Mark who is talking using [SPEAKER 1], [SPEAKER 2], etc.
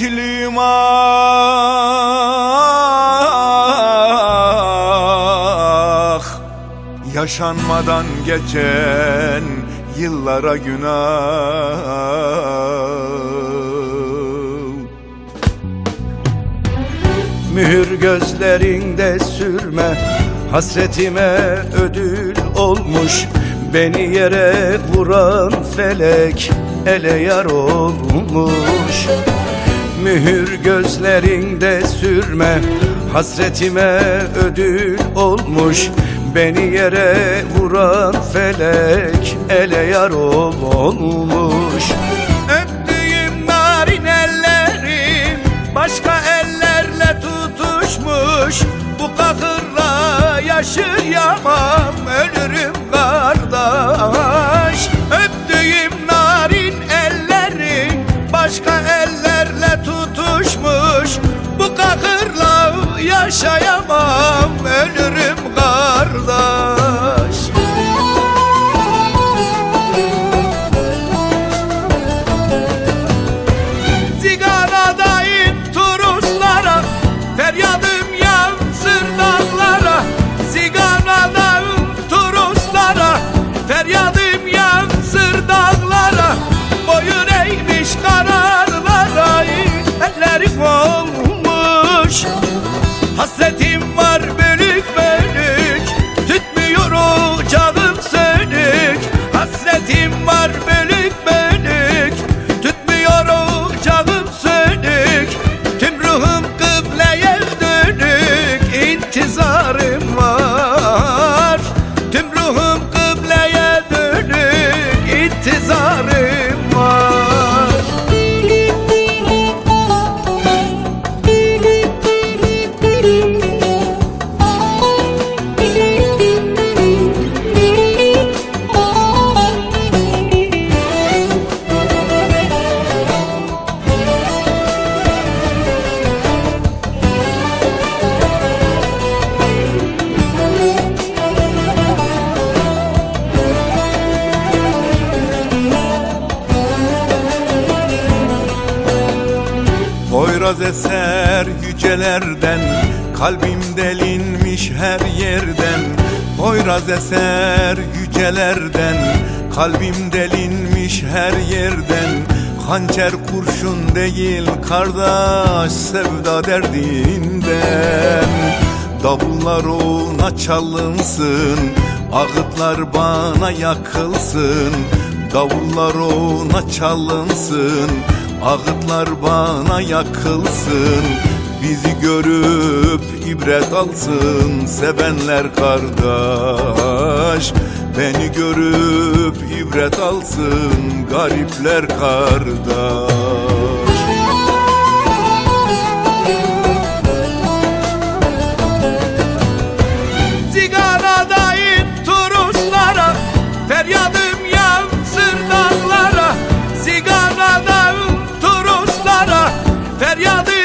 [SPEAKER 1] gençliğim ah, yaşanmadan geçen yıllara günah.
[SPEAKER 2] Mühür gözlerinde sürme, hasretime ödül olmuş. Beni yere vuran felek ele yar olmuş. Mühür gözlerinde sürme, hasretime ödül olmuş. Beni yere vuran felek ele yar olmuş.
[SPEAKER 1] Öptüğüm narin ellerim başka ellerle tutuşmuş. Bu kahırla yaşayamam, ölürüm kardeş. Öptüğüm narin ellerim başka ellerle tutuşmuş. Bu kahırla yaşayamam, ölürüm kardeş. Ziganadayım turuslara, feryadım yansır dağlara. Ziganadayım turuslara, feryadım yansır dağlara. Boyun eğmiş kararlara, ellerim olmuş. Hasretim var bölük bölük, tütmüyor ocağım sönük. Hasretim var bölük bölük, tütmüyor ocağım sönük. Tüm ruhum kıbleye dönük, intizarım var. Tüm ruhum kıbleye dönük, intizarım var. Poyraz eser yücelerden, kalbim delinmiş her yerden. Poyraz eser yücelerden, kalbim delinmiş her yerden. Hançer kurşun değil kardeş, sevda derdinden. Davullar ona çalınsın, ağıtlar bana yakılsın. Davullar ona çalınsın, ağıtlar bana yakılsın. Bizi görüp ibret alsın sevenler kardeş. Beni görüp ibret alsın garipler kardeş. Ziganadayım turuslara, feryadım yansır dağlara. Ziganadayım turuslara, feryadım